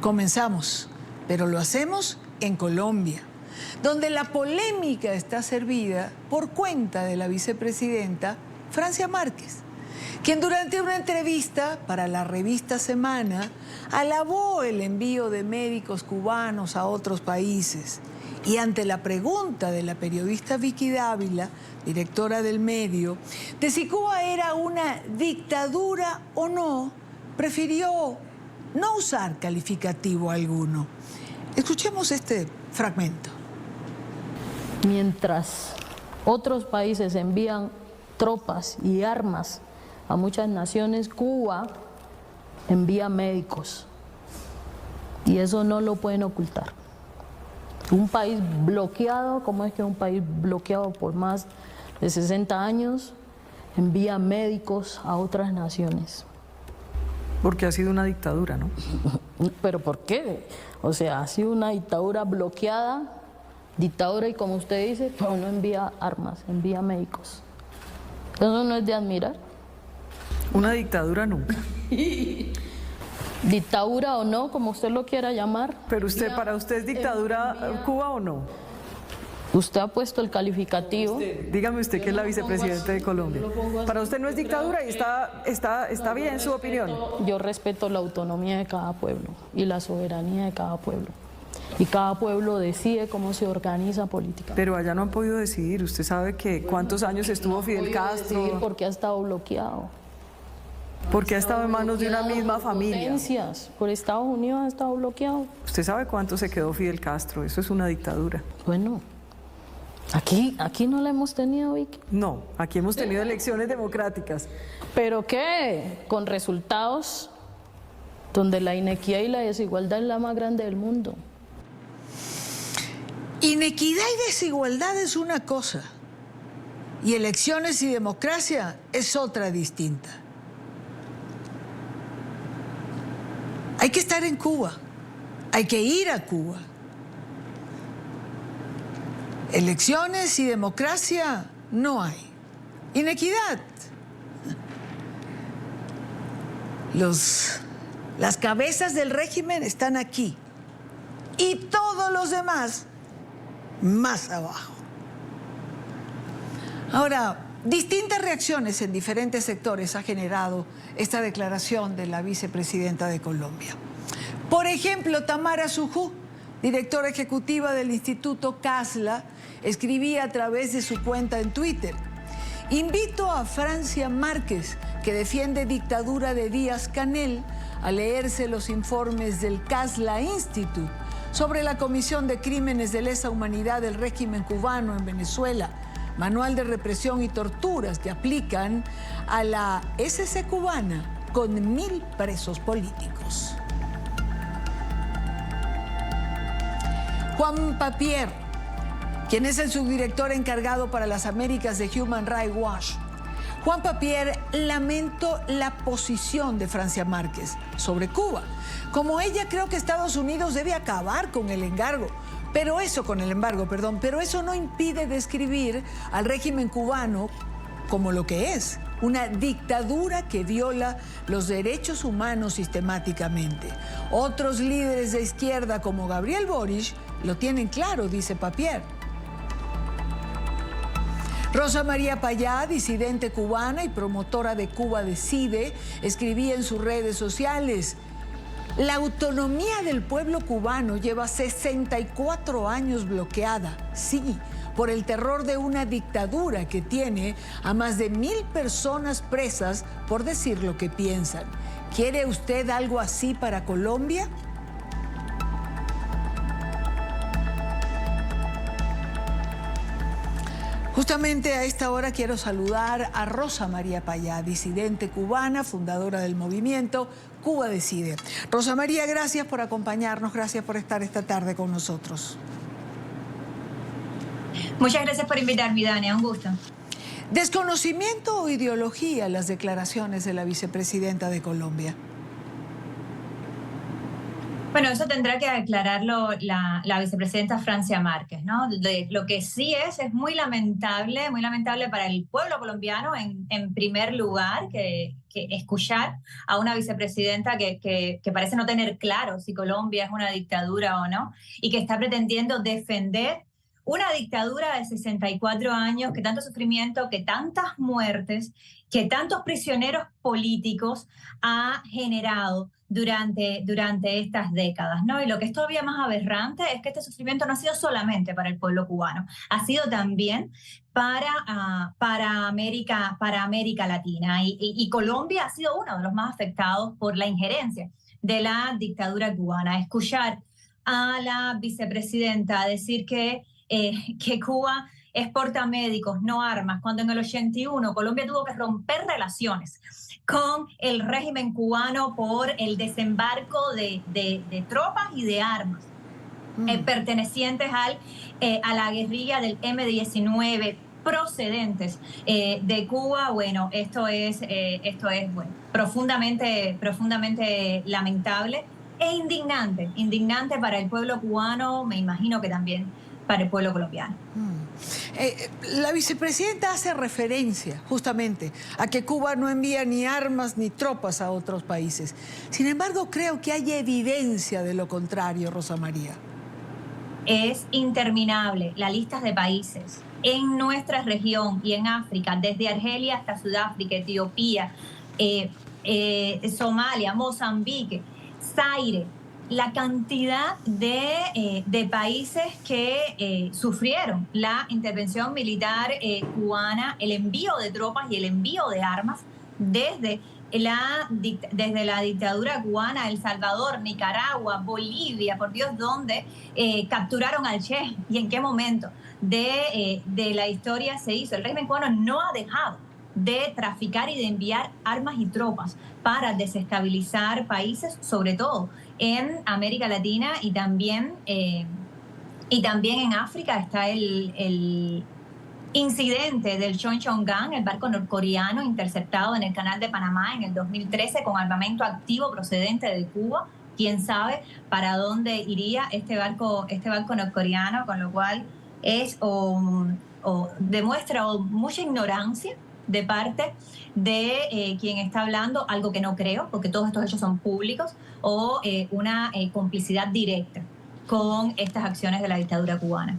Comenzamos, pero lo hacemos en Colombia, donde la polémica está servida por cuenta de la vicepresidenta Francia Márquez, quien durante una entrevista para la revista Semana alabó el envío de médicos cubanos a otros países. Y ante la pregunta de la periodista Vicky Dávila, directora del medio, de si Cuba era una dictadura o no, prefirió no usar calificativo alguno. Escuchemos este fragmento. Mientras otros países envían tropas y armas a muchas naciones, Cuba envía médicos. Y eso no lo pueden ocultar. Un país bloqueado, ¿cómo es que un país bloqueado por más de 60 años envía médicos a otras naciones? Porque ha sido una dictadura, ¿no? ¿Pero por qué? O sea, ha sido una dictadura bloqueada, dictadura, y como usted dice, pero no envía armas, envía médicos. ¿Eso no es de admirar? Una dictadura nunca. Dictadura o no, como usted lo quiera llamar. Pero usted, ¿para usted es dictadura Cuba o no? Usted ha puesto el calificativo. Dígame usted que es la vicepresidenta de Colombia. Para usted no es dictadura y está bien su opinión. Yo respeto la autonomía de cada pueblo y la soberanía de cada pueblo. Y cada pueblo decide cómo se organiza políticamente. Pero allá no han podido decidir. Usted sabe que cuántos años estuvo Fidel Castro. Porque ha estado bloqueado. Porque ha estado en manos de una misma familia. Potencias. Por Estados Unidos ha estado bloqueado. Usted sabe cuánto se quedó Fidel Castro. Eso es una dictadura. Bueno, aquí no la hemos tenido, Vicky. No, aquí hemos tenido elecciones democráticas. ¿Pero qué? Con resultados donde la inequidad y la desigualdad es la más grande del mundo. Inequidad y desigualdad es una cosa, y elecciones y democracia es otra distinta. Hay que estar en Cuba, hay que ir a Cuba. Elecciones y democracia no hay. Inequidad. Las cabezas del régimen están aquí y todos los demás más abajo. Ahora, distintas reacciones en diferentes sectores ha generado esta declaración de la vicepresidenta de Colombia. Por ejemplo, Tamara Sujú, directora ejecutiva del Instituto CASLA, escribía a través de su cuenta en Twitter: invito a Francia Márquez, que defiende dictadura de Díaz-Canel, a leerse los informes del CASLA Institute sobre la Comisión de Crímenes de Lesa Humanidad del régimen cubano en Venezuela, manual de represión y torturas que aplican a la SC cubana con 1000 presos políticos. Juan Papier, quien es el subdirector encargado para las Américas de Human Rights Watch. Juan Papier lamentó la posición de Francia Márquez sobre Cuba. Como ella, creo que Estados Unidos debe acabar con el embargo. Pero eso no impide describir al régimen cubano como lo que es: una dictadura que viola los derechos humanos sistemáticamente. Otros líderes de izquierda, como Gabriel Boric, lo tienen claro, dice Papier. Rosa María Payá, disidente cubana y promotora de Cuba Decide, escribía en sus redes sociales: la autonomía del pueblo cubano lleva 64 años bloqueada, sí, por el terror de una dictadura que tiene a más de 1000 personas presas por decir lo que piensan. ¿Quiere usted algo así para Colombia? Justamente a esta hora quiero saludar a Rosa María Payá, disidente cubana, fundadora del movimiento Cuba Decide. Rosa María, gracias por acompañarnos, gracias por estar esta tarde con nosotros. Muchas gracias por invitarme, Dania, un gusto. ¿Desconocimiento o ideología las declaraciones de la vicepresidenta de Colombia? Bueno, eso tendrá que aclararlo la vicepresidenta Francia Márquez, ¿no? Lo que sí es muy lamentable para el pueblo colombiano, en primer lugar, que que escuchar a una vicepresidenta que parece no tener claro si Colombia es una dictadura o no, y que está pretendiendo defender una dictadura de 64 años, que tanto sufrimiento, que tantas muertes, que tantos prisioneros políticos ha generado durante estas décadas, ¿no? Y lo que es todavía más aberrante es que este sufrimiento no ha sido solamente para el pueblo cubano, ha sido también para América Latina. Y Colombia ha sido uno de los más afectados por la injerencia de la dictadura cubana. Escuchar a la vicepresidenta decir que Cuba exporta médicos, no armas, cuando en el 81 Colombia tuvo que romper relaciones con el régimen cubano por el desembarco de tropas y de armas pertenecientes a la guerrilla del M-19 procedentes de Cuba. Bueno, esto es bueno, profundamente lamentable e indignante para el pueblo cubano, me imagino que también para el pueblo colombiano. La vicepresidenta hace referencia justamente a que Cuba no envía ni armas ni tropas a otros países. Sin embargo, creo que hay evidencia de lo contrario, Rosa María. Es interminable la lista de países en nuestra región y en África, desde Argelia hasta Sudáfrica, Etiopía, Somalia, Mozambique, Zaire, la cantidad de países que sufrieron la intervención militar cubana, el envío de tropas y el envío de armas desde la dictadura cubana, El Salvador, Nicaragua, Bolivia, por Dios, donde capturaron al Che y en qué momento de la historia se hizo. El régimen cubano no ha dejado de traficar y de enviar armas y tropas para desestabilizar países, sobre todo en América Latina y también en África. Está el incidente del Cheongsong, el barco norcoreano interceptado en el Canal de Panamá en el 2013 con armamento activo procedente de Cuba. Quién sabe para dónde iría este barco norcoreano, con lo cual demuestra mucha ignorancia de parte de quien está hablando, algo que no creo, porque todos estos hechos son públicos, o una complicidad directa con estas acciones de la dictadura cubana.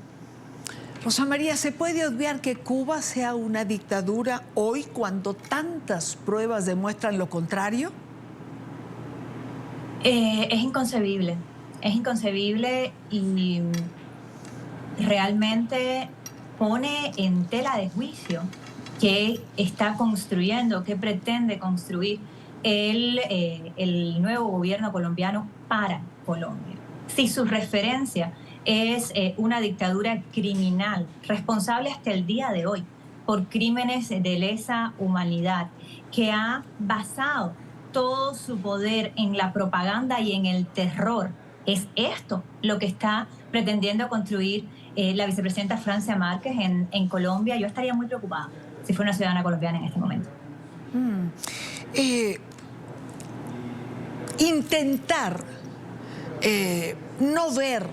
Rosa María, ¿se puede obviar que Cuba sea una dictadura hoy cuando tantas pruebas demuestran lo contrario? Es inconcebible y realmente pone en tela de juicio que está construyendo, que pretende construir el nuevo gobierno colombiano para Colombia. Si su referencia es una dictadura criminal, responsable hasta el día de hoy por crímenes de lesa humanidad, que ha basado todo su poder en la propaganda y en el terror, ¿es esto lo que está pretendiendo construir la vicepresidenta Francia Márquez en Colombia? Yo estaría muy preocupada si fuera una ciudadana colombiana en este momento. Intentar no ver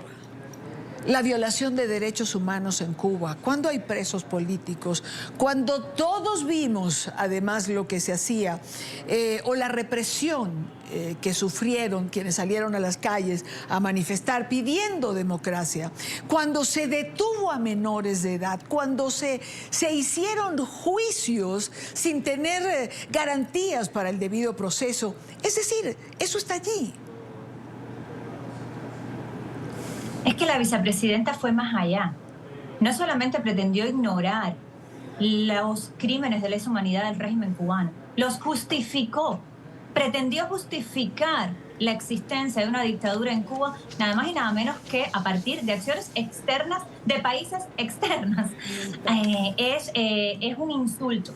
la violación de derechos humanos en Cuba, cuando hay presos políticos, cuando todos vimos además lo que se hacía, o la represión que sufrieron quienes salieron a las calles a manifestar pidiendo democracia, cuando se detuvo a menores de edad, cuando se hicieron juicios sin tener garantías para el debido proceso. Es decir, eso está allí. Es que la vicepresidenta fue más allá. No solamente pretendió ignorar los crímenes de lesa humanidad del régimen cubano, los justificó. Pretendió justificar la existencia de una dictadura en Cuba, nada más y nada menos que a partir de acciones externas de países externas. Es un insulto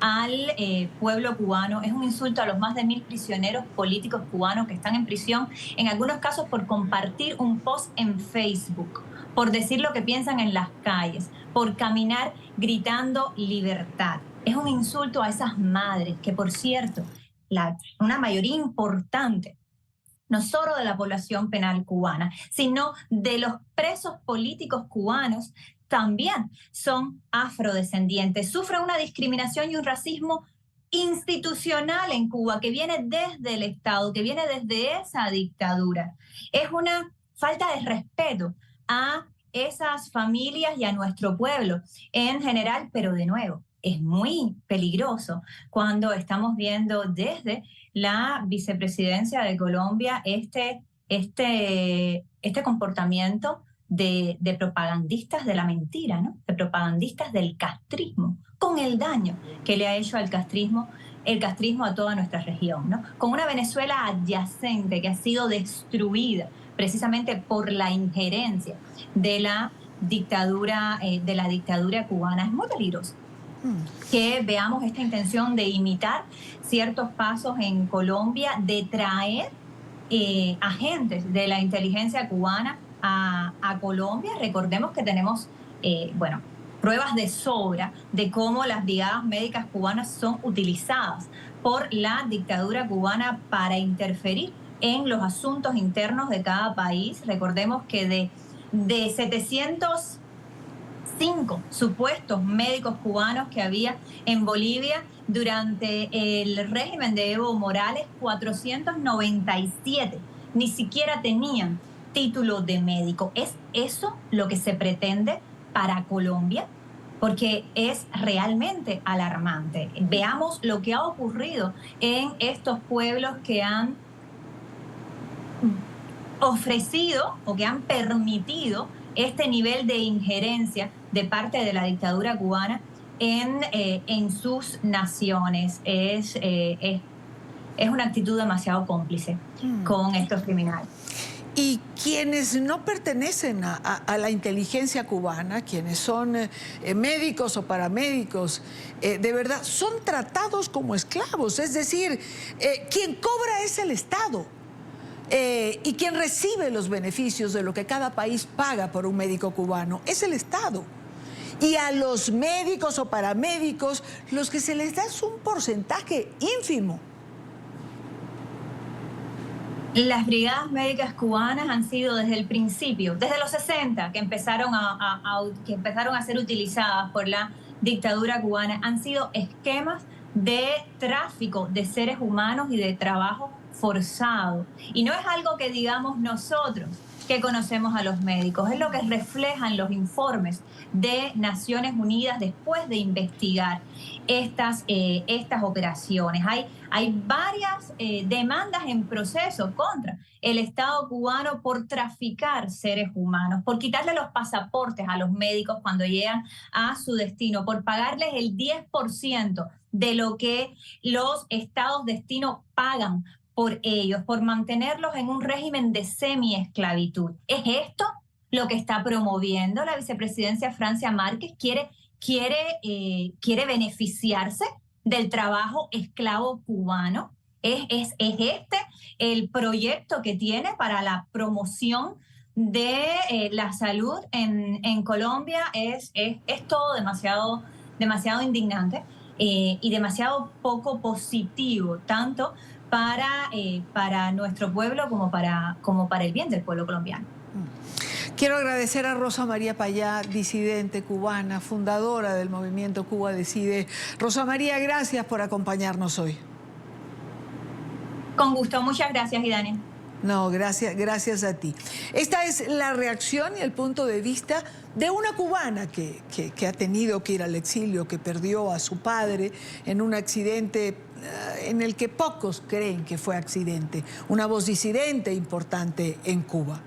al pueblo cubano, es un insulto a los más de 1000 prisioneros políticos cubanos que están en prisión, en algunos casos por compartir un post en Facebook, por decir lo que piensan en las calles, por caminar gritando libertad. Es un insulto a esas madres que, por cierto, una mayoría importante, no solo de la población penal cubana, sino de los presos políticos cubanos, también son afrodescendientes, sufren una discriminación y un racismo institucional en Cuba, que viene desde el Estado, que viene desde esa dictadura. Es una falta de respeto a esas familias y a nuestro pueblo en general, pero de nuevo, es muy peligroso cuando estamos viendo desde la vicepresidencia de Colombia este comportamiento de propagandistas de la mentira, ¿no? De propagandistas del castrismo, con el daño que le ha hecho el castrismo a toda nuestra región, ¿no? Con una Venezuela adyacente que ha sido destruida precisamente por la injerencia de la dictadura cubana. Es muy peligroso que veamos esta intención de imitar ciertos pasos en Colombia, de traer agentes de la inteligencia cubana a Colombia. Recordemos que tenemos, pruebas de sobra de cómo las brigadas médicas cubanas son utilizadas por la dictadura cubana para interferir en los asuntos internos de cada país. Recordemos que de 705 supuestos médicos cubanos que había en Bolivia durante el régimen de Evo Morales, 497 ni siquiera tenían título de médico. ¿Es eso lo que se pretende para Colombia? Porque es realmente alarmante. Veamos lo que ha ocurrido en estos pueblos que han ofrecido o que han permitido este nivel de injerencia de parte de la dictadura cubana en sus naciones. Es una actitud demasiado cómplice con estos criminales. Y quienes no pertenecen a la inteligencia cubana, quienes son médicos o paramédicos, de verdad, son tratados como esclavos. Es decir, quien cobra es el Estado. Y quien recibe los beneficios de lo que cada país paga por un médico cubano es el Estado. Y a los médicos o paramédicos, los que se les da es un porcentaje ínfimo. Las brigadas médicas cubanas han sido desde el principio, desde los 60, que empezaron a ser utilizadas por la dictadura cubana, han sido esquemas de tráfico de seres humanos y de trabajo forzado. Y no es algo que digamos nosotros, que conocemos a los médicos, es lo que reflejan los informes de Naciones Unidas después de investigar estas operaciones. Hay varias demandas en proceso contra el Estado cubano por traficar seres humanos, por quitarle los pasaportes a los médicos cuando llegan a su destino, por pagarles el 10% de lo que los estados destino pagan por ellos, por mantenerlos en un régimen de semi-esclavitud. ¿Es esto lo que está promoviendo la vicepresidencia Francia Márquez? ¿Quiere beneficiarse del trabajo esclavo cubano? ¿Es este el proyecto que tiene para la promoción de la salud en Colombia? Es todo demasiado indignante y demasiado poco positivo, tanto para nuestro pueblo como para el bien del pueblo colombiano. Quiero agradecer a Rosa María Payá, disidente cubana, fundadora del movimiento Cuba Decide. Rosa María, gracias por acompañarnos hoy. Con gusto, muchas gracias, Idania. No, gracias a ti. Esta es la reacción y el punto de vista de una cubana que ha tenido que ir al exilio, que perdió a su padre en un accidente en el que pocos creen que fue accidente. Una voz disidente importante en Cuba.